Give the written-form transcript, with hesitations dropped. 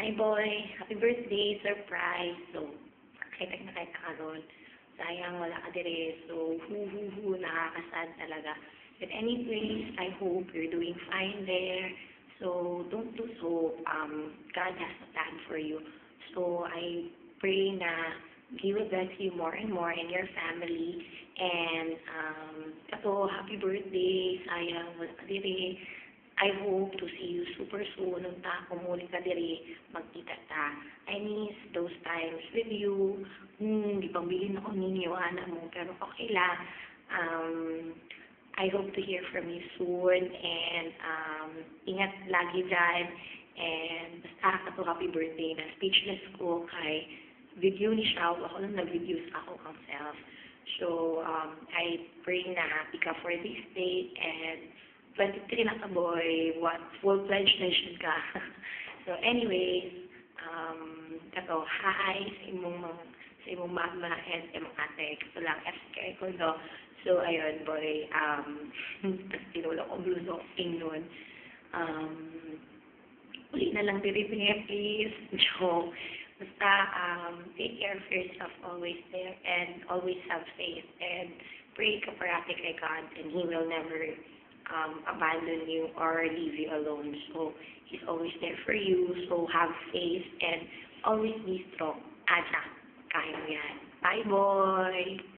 Hi boy, happy birthday, surprise. So, kahit na kahit karon, sayang wala ka dire. So, nakakasad talaga. But anyways, I hope you're doing fine there. So, don't lose hope. God has a plan for you. So, I pray na He will bless you more and more and your family. And, kato, happy birthday, sayang wala ka dire. I hope to see you super soon. Nung muli ka diri, magkita ta. I miss those times with you. Di pang bilhin ako ninyo, anak mo, pero okay lang. I hope to hear from you soon. And ingat lagi dyan. And basta kato happy birthday na speechless ko kay video ni Shao. Ako lang nag-videos ako myself. So, I pray na happy ka for this day. And 23 na ka, boy. What? Full-fledged nation ka. So, anyways, kato, hi sa imong mama and sa imong ate. Kato lang, FK ko, no? So, ayun, boy. Tapos tinulong ko bluso, ingnon. Uli na lang diri, please. Joke. Basta, take care of yourself always there and always have faith and pray ka parati kay God and He will never abandon you or leave you alone. So, He's always there for you. So, have faith and always be strong. Aja, kaya mo yan. Bye, boy!